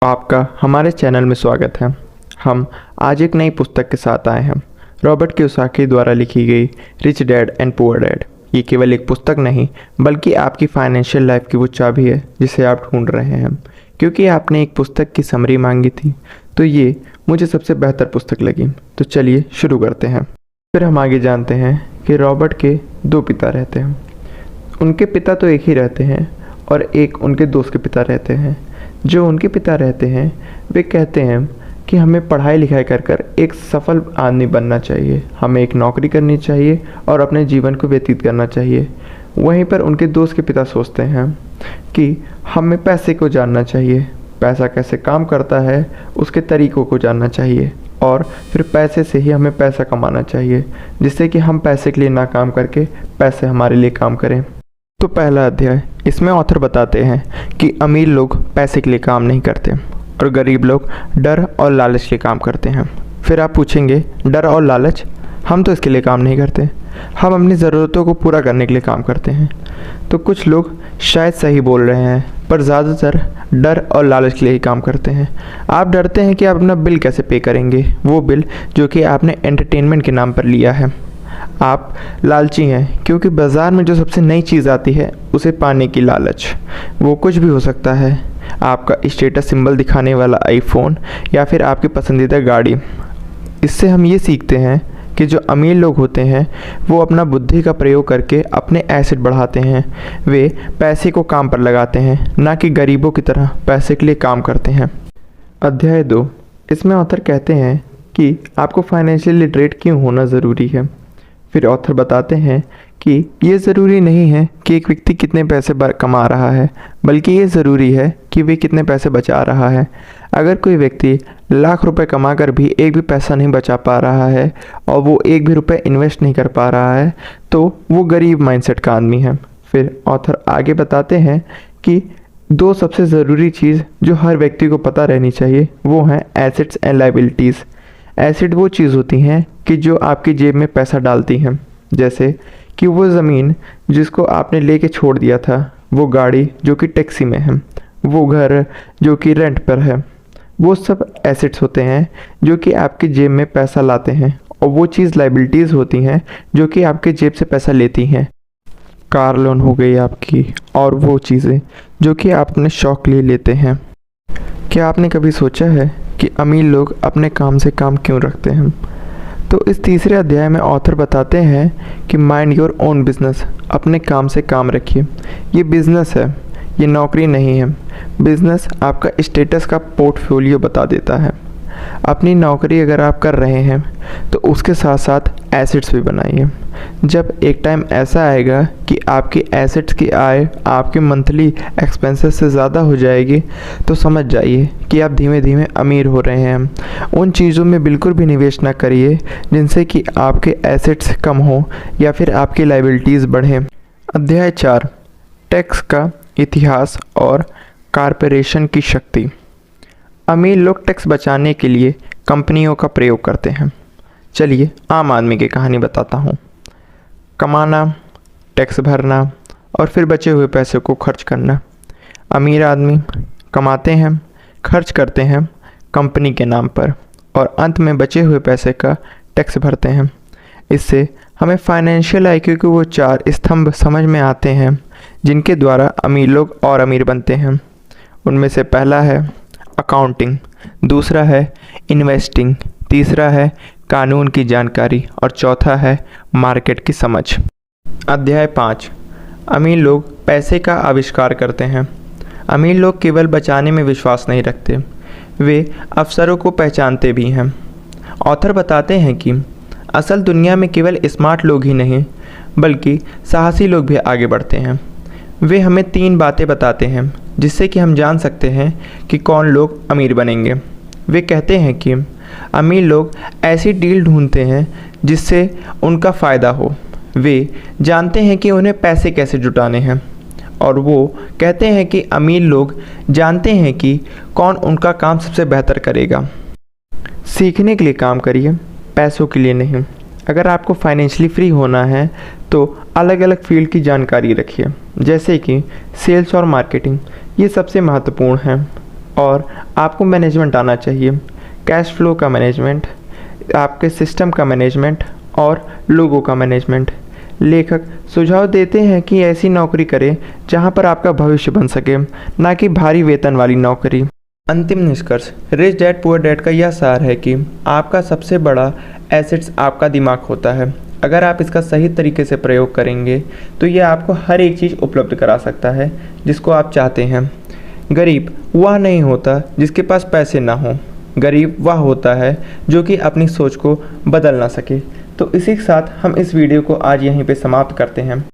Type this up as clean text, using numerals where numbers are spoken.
आपका हमारे चैनल में स्वागत है। हम आज एक नई पुस्तक के साथ आए हैं। रॉबर्ट कियोसाकी द्वारा लिखी गई rich dad and poor dad. ये केवल एक पुस्तक नहीं बल्कि आपकी फाइनेंशियल लाइफ की वो चाबी है जिसे आप ढूंढ रहे हैं। क्योंकि आपने एक पुस्तक की समरी मांगी थी तो ये मुझे सबसे बेहतर पुस्तक लगी। तो चलिए शुरू करते हैं। फिर हम आगे जानते हैं कि रॉबर्ट के दो पिता रहते हैं। उनके पिता तो एक ही रहते हैं और एक उनके दोस्त के पिता रहते हैं। जो उनके पिता रहते हैं वे कहते हैं कि हमें पढ़ाई लिखाई कर कर एक सफल आदमी बनना चाहिए, हमें एक नौकरी करनी चाहिए और अपने जीवन को व्यतीत करना चाहिए। वहीं पर उनके दोस्त के पिता सोचते हैं कि हमें पैसे को जानना चाहिए, पैसा कैसे काम करता है उसके तरीक़ों को जानना चाहिए और फिर पैसे से ही हमें पैसा कमाना चाहिए, जिससे कि हम पैसे के लिए ना काम करके पैसे हमारे लिए काम करें। तो पहला अध्याय, इसमें ऑथर बताते हैं कि अमीर लोग पैसे के लिए काम नहीं करते और गरीब लोग डर और लालच के काम करते हैं। फिर आप पूछेंगे डर और लालच, हम तो इसके लिए काम नहीं करते, हम अपनी ज़रूरतों को पूरा करने के लिए काम करते हैं। तो कुछ लोग शायद सही बोल रहे हैं, पर ज़्यादातर डर और लालच के लिए ही काम करते हैं। आप डरते हैं कि आप अपना बिल कैसे पे करेंगे, वो बिल जो कि आपने एंटरटेनमेंट के नाम पर लिया है। आप लालची हैं क्योंकि बाज़ार में जो सबसे नई चीज़ आती है उसे पाने की लालच। वो कुछ भी हो सकता है, आपका स्टेटस सिंबल दिखाने वाला आईफोन या फिर आपकी पसंदीदा गाड़ी। इससे हम ये सीखते हैं कि जो अमीर लोग होते हैं वो अपना बुद्धि का प्रयोग करके अपने एसेट बढ़ाते हैं। वे पैसे को काम पर लगाते हैं, ना कि गरीबों की तरह पैसे के लिए काम करते हैं। अध्याय 2, इसमें ऑथर कहते हैं कि आपको फाइनेंशियल लिटरेट क्यों होना ज़रूरी है। फिर ऑथर बताते हैं कि ये ज़रूरी नहीं है कि एक व्यक्ति कितने पैसे कमा रहा है, बल्कि ये ज़रूरी है कि वे कितने पैसे बचा रहा है। अगर कोई व्यक्ति लाख रुपए कमाकर भी एक भी पैसा नहीं बचा पा रहा है और वो एक भी रुपए इन्वेस्ट नहीं कर पा रहा है तो वो गरीब माइंडसेट का आदमी है। फिर ऑथर आगे बताते हैं कि दो सबसे ज़रूरी चीज़ जो हर व्यक्ति को पता रहनी चाहिए वो हैं एसेट्स एंड लायबिलिटीज़। एसेट वो चीज़ होती हैं कि जो आपकी जेब में पैसा डालती हैं, जैसे कि वो ज़मीन जिसको आपने लेके छोड़ दिया था, वो गाड़ी जो कि टैक्सी में है, वो घर जो कि रेंट पर है। वो सब एसेट्स होते हैं जो कि आपकी जेब में पैसा लाते हैं और वो चीज़ लायबिलिटीज़ होती हैं जो कि आपके जेब से पैसा लेती हैं। कार लोन हो गई आपकी और वो चीज़ें जो कि आप अपने शौक़ लिए लेते हैं। क्या आपने कभी सोचा है कि अमीर लोग अपने काम से काम क्यों रखते हैं? तो इस तीसरे अध्याय में ऑथर बताते हैं कि माइंड योर ओन बिजनेस, अपने काम से काम रखिए। ये बिज़नेस है, ये नौकरी नहीं है। बिज़नेस आपका स्टेटस का पोर्टफोलियो बता देता है। अपनी नौकरी अगर आप कर रहे हैं तो उसके साथ साथ एसेट्स भी बनाइए। जब एक टाइम ऐसा आएगा कि आपकी एसेट्स की आय आपके मंथली एक्सपेंसेस से ज़्यादा हो जाएगी तो समझ जाइए कि आप धीमे धीमे अमीर हो रहे हैं। उन चीज़ों में बिल्कुल भी निवेश ना करिए जिनसे कि आपके एसेट्स कम हो या फिर आपकी लायबिलिटीज़ बढ़ें। अध्याय 4, टैक्स का इतिहास और कॉरपोरेशन की शक्ति। अमीर लोग टैक्स बचाने के लिए कंपनियों का प्रयोग करते हैं। चलिए आम आदमी की कहानी बताता हूँ। कमाना, टैक्स भरना और फिर बचे हुए पैसे को खर्च करना। अमीर आदमी कमाते हैं, खर्च करते हैं कंपनी के नाम पर और अंत में बचे हुए पैसे का टैक्स भरते हैं। इससे हमें फाइनेंशियल आईक्यू के वो 4 स्तंभ समझ में आते हैं जिनके द्वारा अमीर लोग और अमीर बनते हैं। उनमें से पहला है अकाउंटिंग, दूसरा है इन्वेस्टिंग, तीसरा है कानून की जानकारी और चौथा है मार्केट की समझ। अध्याय 5, अमीर लोग पैसे का आविष्कार करते हैं। अमीर लोग केवल बचाने में विश्वास नहीं रखते, वे अवसरों को पहचानते भी हैं। ऑथर बताते हैं कि असल दुनिया में केवल स्मार्ट लोग ही नहीं बल्कि साहसी लोग भी आगे बढ़ते हैं। वे हमें 3 बातें बताते हैं जिससे कि हम जान सकते हैं कि कौन लोग अमीर बनेंगे। वे कहते हैं कि अमीर लोग ऐसी डील ढूंढते हैं जिससे उनका फ़ायदा हो। वे जानते हैं कि उन्हें पैसे कैसे जुटाने हैं और वो कहते हैं कि अमीर लोग जानते हैं कि कौन उनका काम सबसे बेहतर करेगा। सीखने के लिए काम करिए, पैसों के लिए नहीं। अगर आपको फाइनेंशियली फ्री होना है तो अलग अलग फील्ड की जानकारी रखिए, जैसे कि सेल्स और मार्केटिंग। ये सबसे महत्वपूर्ण है। और आपको मैनेजमेंट आना चाहिए, कैश फ्लो का मैनेजमेंट, आपके सिस्टम का मैनेजमेंट और लोगों का मैनेजमेंट। लेखक सुझाव देते हैं कि ऐसी नौकरी करें जहां पर आपका भविष्य बन सके, ना कि भारी वेतन वाली नौकरी। अंतिम निष्कर्ष रिच डैड पुअर डैड का यह सार है कि आपका सबसे बड़ा एसेट्स आपका दिमाग होता है। अगर आप इसका सही तरीके से प्रयोग करेंगे तो यह आपको हर एक चीज़ उपलब्ध करा सकता है जिसको आप चाहते हैं। गरीब वह नहीं होता जिसके पास पैसे ना हो, गरीब वह होता है जो कि अपनी सोच को बदल ना सके। तो इसी के साथ हम इस वीडियो को आज यहीं पे समाप्त करते हैं।